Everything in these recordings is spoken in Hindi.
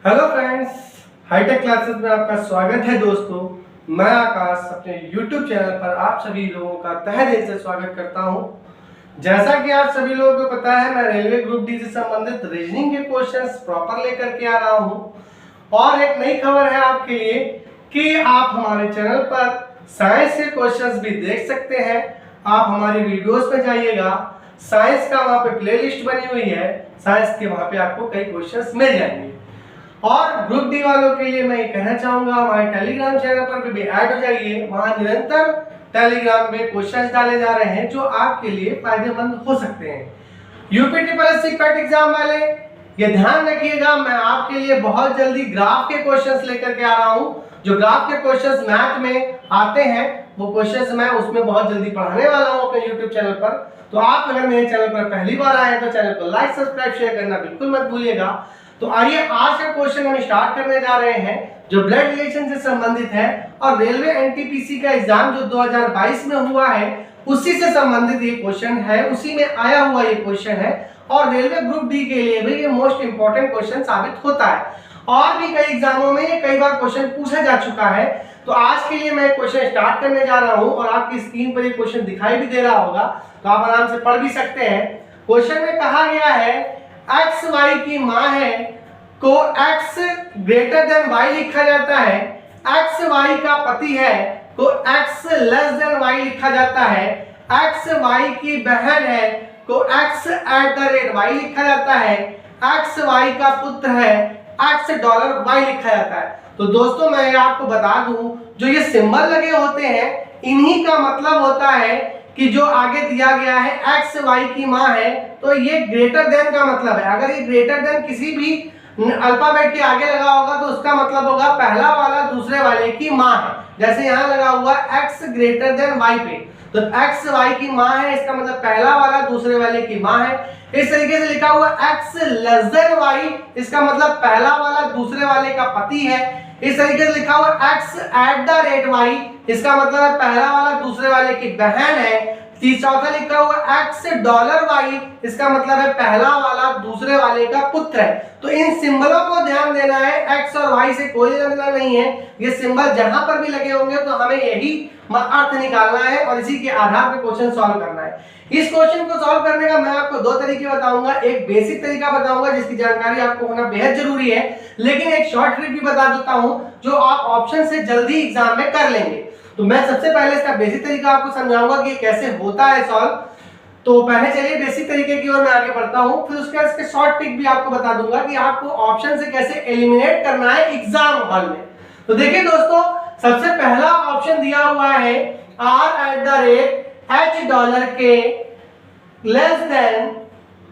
हेलो फ्रेंड्स, हाईटेक क्लासेस में आपका स्वागत है। दोस्तों, मैं आकाश अपने YouTube चैनल पर आप सभी लोगों का तहे दिल से स्वागत करता हूं। जैसा कि आप सभी लोगों को पता है, मैं रेलवे ग्रुप डी से संबंधित रीजनिंग के क्वेश्चंस प्रॉपर लेकर के आ रहा हूं। और एक नई खबर है आपके लिए कि आप हमारे चैनल पर साइंस के क्वेश्चंस भी देख सकते हैं। आप हमारी वीडियोस में जाइएगा, साइंस का वहाँ पे प्लेलिस्ट बनी हुई है, साइंस के वहाँ पे आपको कई क्वेश्चंस मिल जाएंगे। और ग्रुप डी वालों के लिए मैं ये कहना चाहूंगा, हमारे टेलीग्राम चैनल पर भी ऐड हो जाइए। वहां निरंतर टेलीग्राम में क्वेश्चंस डाले जा रहे हैं जो आपके लिए फायदेमंद हो सकते हैं। यूपीटीपीएससी कैट एग्जाम वाले ये ध्यान रखिएगा, मैं आपके लिए बहुत जल्दी ग्राफ के क्वेश्चंस लेकर के आ रहा हूं। जो ग्राफ के क्वेश्चंस मैथ में आते हैं वो क्वेश्चंस मैं उसमें बहुत जल्दी पढ़ाने वाला हूं अपने यूट्यूब चैनल पर। तो आप अगर मेरे चैनल पर पहली बार आए हैं तो चैनल को लाइक, सब्सक्राइब, शेयर करना बिल्कुल मत भूलिएगा। तो आइए आज का क्वेश्चन हम स्टार्ट करने जा रहे हैं जो ब्लड रिलेशन से संबंधित है और रेलवे एनटीपीसी का एग्जाम जो 2022 में हुआ है उसी से संबंधित ये क्वेश्चन है, उसी में आया हुआ ये क्वेश्चन है। और रेलवे ग्रुप डी के लिए भी ये मोस्ट इंपोर्टेंट क्वेश्चन साबित होता है। और भी कई एग्जामों में ये कई बार क्वेश्चन पूछा जा चुका है। तो आज के लिए मैं क्वेश्चन स्टार्ट करने जा रहा हूं और आपकी स्क्रीन पर ये क्वेश्चन दिखाई भी दे रहा होगा, तो आप आराम से पढ़ भी सकते हैं। क्वेश्चन में कहा गया है एक्स वाई की मां है को x ग्रेटर देन y लिखा जाता है, x y का पति है को x लेस देन y लिखा जाता है, x y की बहन है को x eight the rate y लिखा जाता है, x y का पुत्र है x डॉलर y लिखा जाता है। तो दोस्तों मैं आपको बता दूं, जो ये सिंबल लगे होते हैं इन्हीं का मतलब होता है कि जो आगे दिया गया है x y की मां है तो ये ग्रेटर देन का मतलब है। अगर ये ग्रेटर देन किसी भी अल्फाबेट के आगे लगा होगा तो उसका मतलब होगा पहला वाला दूसरे वाले की मां है। जैसे यहाँ लगा हुआ x ग्रेटर देन y पे, तो x y की मां है, इसका मतलब पहला वाला दूसरे वाले की मां है। इस तरीके से लिखा हुआ x लेस देन y, इसका मतलब पहला वाला दूसरे वाले का पति है। इस तरीके से लिखा हुआ x eight the rate y, इसका मतलब पहला वाला दूसरे वाले की बहन है। चौथा लिखा हुआ x डॉलर y, इसका मतलब है पहला वाला दूसरे वाले का पुत्र है। तो इन सिंबलों को ध्यान देना है, x और y से कोई लेना नहीं है। ये सिंबल जहां पर भी लगे होंगे तो हमें यही अर्थ निकालना है और इसी के आधार पर क्वेश्चन सॉल्व करना है। इस क्वेश्चन को सॉल्व करने का मैं आपको दो तरीके बताऊंगा। एक बेसिक तरीका बताऊंगा जिसकी जानकारी आपको होना बेहद जरूरी है, लेकिन एक शॉर्ट ट्रिक भी बता देता हूं जो आप ऑप्शन से जल्दी एग्जाम में कर लेंगे। तो मैं सबसे पहले इसका बेसिक तरीका आपको समझाऊंगा कि कैसे होता है सॉल्व। तो पहले चलिए बेसिक तरीके की ओर मैं आगे बढ़ता हूं, फिर उसके बाद इसके शॉर्ट ट्रिक भी आपको बता दूंगा कि आपको ऑप्शन से कैसे एलिमिनेट करना है एग्जाम हॉल में। तो देखिए दोस्तों, सबसे पहला ऑप्शन दिया हुआ है r at the rate h dollar के less than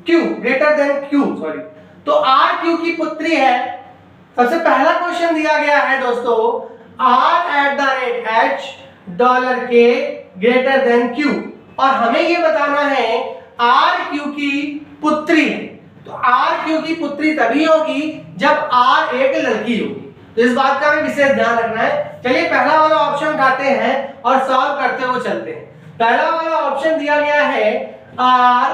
q greater than q, sorry, तो r q की पुत्री है। सबसे पहला क्वेश्चन दिया गया है दोस्तों r at the rate h dollar के ग्रेटर देन q, और हमें ये बताना है r q की पुत्री है। तो r q की पुत्री तभी होगी जब r एक लड़की होगी। तो इस बात का हमें विशेष ध्यान रखना है। चलिए पहला वाला ऑप्शन उठाते हैं और सॉल्व करते हुए चलते हैं। पहला वाला ऑप्शन दिया गया है r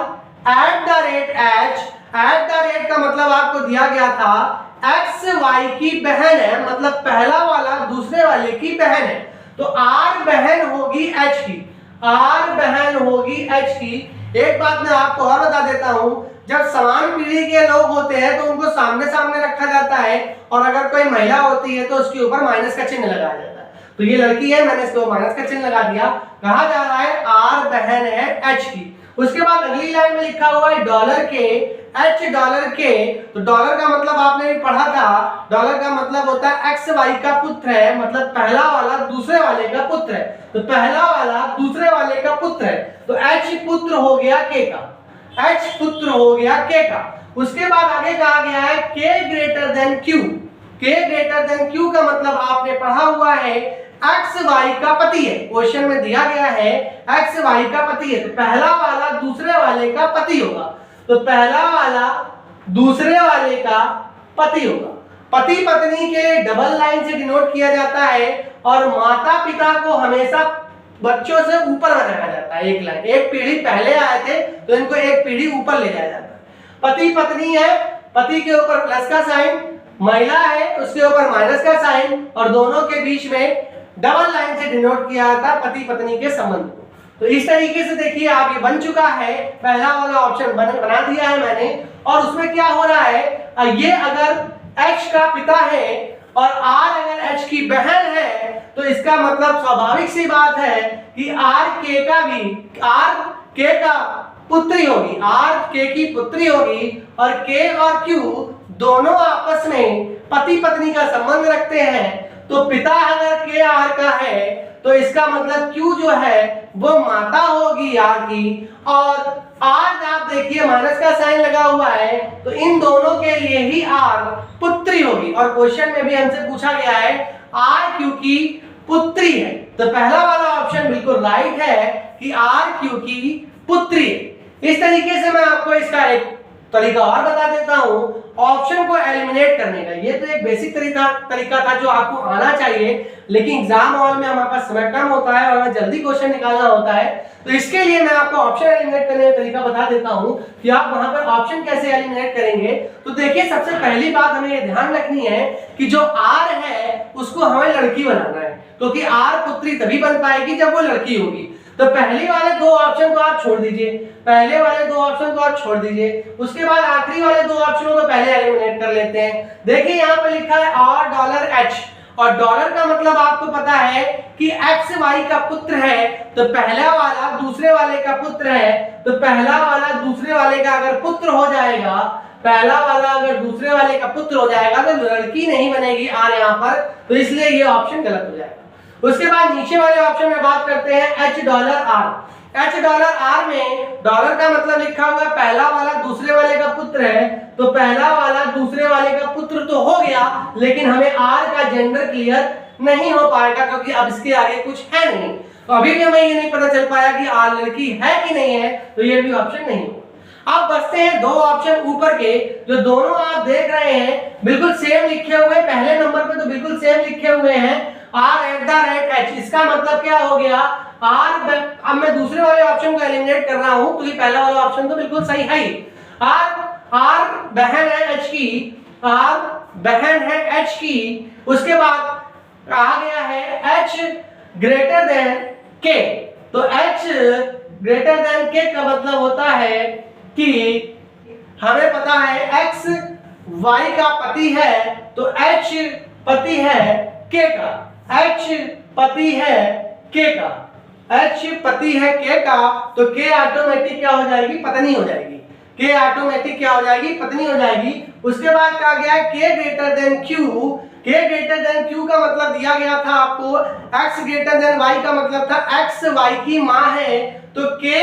at the rate h, eight the rate का मतलब आपको दिया गया था x y की बहन है, मतलब पहला वाला दूसरे वाले की बहन है। तो r बहन होगी h की, r बहन होगी h की। एक बात मैं आपको और बता देता हूं, जब समान पीढ़ी के लोग होते हैं तो उनको सामने सामने रखा जाता है, और अगर कोई महिला होती है तो उसके ऊपर माइनस का चिन्ह लगाया जाता है। तो ये लड़की है, मैंने इसके ऊपर माइनस का चिन्ह लगा दिया। कहा जा रहा है r बहन है h की। उसके बाद अगली लाइन में लिखा हुआ है डॉलर के h डॉलर के, तो डॉलर का मतलब आपने भी पढ़ा था, डॉलर का मतलब होता है x y का पुत्र है, मतलब पहला वाला दूसरे वाले का पुत्र है। तो पहला वाला दूसरे वाले का पुत्र है, तो h पुत्र हो गया k का, h पुत्र हो गया k का। उसके बाद आगे कहा गया है k greater than q, k greater than q का मतलब आपने पढ़ा हुआ है x y का पति है। क्वेश्चन में दिया गया है x y का पति है, तो पहला वाला दूसरे वाले का पति होगा। तो पहला वाला दूसरे वाले का पति होगा। पति पत्नी के डबल लाइन से डिनोट किया जाता है, और माता पिता को हमेशा बच्चों से ऊपर रखा जाता है। एक लाइन, एक पीढ़ी पहले आए थे तो इनको एक पीढ़ी ऊपर ले जाया जाता है। पति पत्नी है, पति के ऊपर प्लस का साइन, महिला है उसके ऊपर माइनस का साइन और दोनों के बीच में डबल लाइन से डिनोट किया जाता है पति पत्नी के संबंध को। तो इस तरीके से देखिए आप ये बन चुका है, पहला वाला ऑप्शन बना दिया है मैंने। और उसमें क्या हो रहा है, ये अगर H का पिता है और R अगर H की बहन है तो इसका मतलब स्वाभाविक सी बात है कि R K का पुत्री होगी, R K की पुत्री होगी और K और Q दोनों आपस में पति पत्नी का संबंध रखते हैं। तो पिता अगर K R का है तो इसका मतलब Q जो है वो माता होगी R की, और R आप देखिए माइनस का साइन लगा हुआ है तो इन दोनों के लिए ही R पुत्री होगी। और क्वेश्चन में भी हमसे पूछा गया है R Q की पुत्री है, तो पहला वाला ऑप्शन बिल्कुल राइट है कि R Q की पुत्री है। इस तरीके से मैं आपको इसका एक तरीका और बता देता हूं ऑप्शन को एलिमिनेट करने का। ये तो एक बेसिक तरीका था जो आपको आना चाहिए, लेकिन एग्जाम हॉल में हमारे पास समय कम होता है और हमें जल्दी क्वेश्चन निकालना होता है, तो इसके लिए मैं आपको ऑप्शन एलिमिनेट करने का तरीका बता देता हूं कि आप वहां पर ऑप्शन कैसे एलिमिनेट करेंगे। तो देखिए सबसे पहली बात हमें ये ध्यान रखनी है कि जो R है उसको हमें लड़की बनाना है, क्योंकि R पुत्री तभी बन पाएगी जब वो लड़की होगी। तो पहले वाले दो ऑप्शन को आप छोड़ दीजिए, पहले वाले दो ऑप्शन को आप छोड़ दीजिए, उसके बाद आखिरी वाले दो ऑप्शनों को पहले एलिमिनेट कर लेते हैं। देखिए यहाँ पे लिखा है $R और डॉलर का मतलब आपको पता है कि x y का पुत्र है, तो पहला वाला दूसरे वाले का पुत्र है, तो पहला वाला दूसरे वाले का अगर पुत्र हो जाएगा, पहला वाला अगर दूसरे वाले का पुत्र हो जाएगा तो लड़की नहीं बनेगी R यहाँ पर, तो इसलिए ये ऑप्शन गलत हो जाएगा। उसके बाद नीचे वाले ऑप्शन में बात करते हैं $R में डॉलर का मतलब लिखा हुआ है पहला वाला दूसरे वाले का पुत्र है, तो पहला वाला दूसरे वाले का पुत्र तो हो गया, लेकिन हमें R का जेंडर क्लियर नहीं हो पाएगा क्योंकि अब इसके आगे कुछ है नहीं। तो अभी भी हमें ये नहीं पता चल पाया कि R लड़की है कि नहीं है, तो ये भी ऑप्शन नहीं होगा। अब बचते हैं दो ऑप्शन ऊपर के, जो दोनों आप देख रहे हैं बिल्कुल सेम लिखे हुए, पहले नंबर पे तो बिल्कुल सेम लिखे हुए हैं R@H। इसका मतलब क्या हो गया, अब मैं दूसरे वाले ऑप्शन को एलिमिनेट कर रहा हूं क्योंकि पहला वाला ऑप्शन तो बिल्कुल सही है ही। R बहन है H की, R बहन है H की, उसके बाद आ गया है H ग्रेटर देन K। तो H ग्रेटर देन K का मतलब होता है कि हमें पता है X Y का पति है, तो H पति है K का, H पति है K का, H पति है K का, तो K ऑटोमेटिक क्या हो जाएगी, पत्नी हो जाएगी। K ऑटोमेटिक क्या हो जाएगी, पत्नी हो जाएगी। उसके बाद कहा गया है K greater than Q। K greater than Q का मतलब दिया गया था आपको, X ग्रेटर देन Y का मतलब था X Y की माँ है, तो K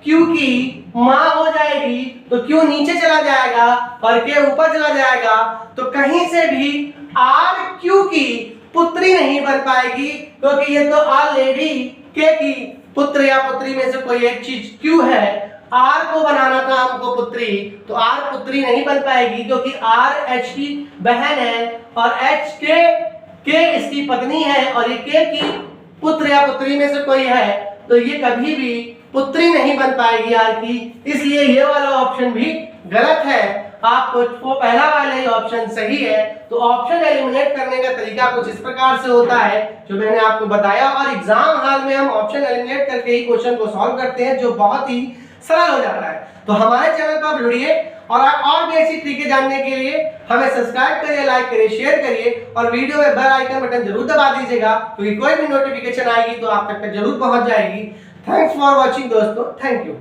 Q की माँ हो जाएगी, तो Q नीचे चला जाएगा और K ऊपर चला जाएगा, तो कहीं से भी R Q की पुत्री नहीं बन पाएगी क्योंकि ये तो ऑलरेडी K की पुत्र या पुत्री में से कोई एक चीज Q है। R को बनाना था हमको पुत्री, तो R पुत्री नहीं बन पाएगी क्योंकि R H की बहन है और H K इसकी पत्नी है और ये K की पुत्र या पुत्री में से कोई है, तो ये कभी भी पुत्री नहीं बन पाएगी R की, इसलिए ये वाला ऑप्शन भी गलत है। आपको पहला वाला ही ऑप्शन सही है। तो ऑप्शन एलिमिनेट करने का तरीका कुछ इस प्रकार से होता है जो मैंने आपको बताया, और एग्जाम हॉल में हम ऑप्शन एलिमिनेट करके ही क्वेश्चन को सॉल्व करते हैं जो बहुत ही सरल हो जाता है। तो हमारे चैनल पर आप जुड़िए और भी ऐसी ट्रिकें जानने के लिए हमें सब्सक्राइब करिए, लाइक करिए, शेयर करिए और वीडियो में बेल आइकन बटन जरूर दबा दीजिएगा क्योंकि कोई भी नोटिफिकेशन आएगी तो आप तक जरूर पहुंच जाएगी। थैंक्स फॉर वॉचिंग दोस्तों, थैंक यू।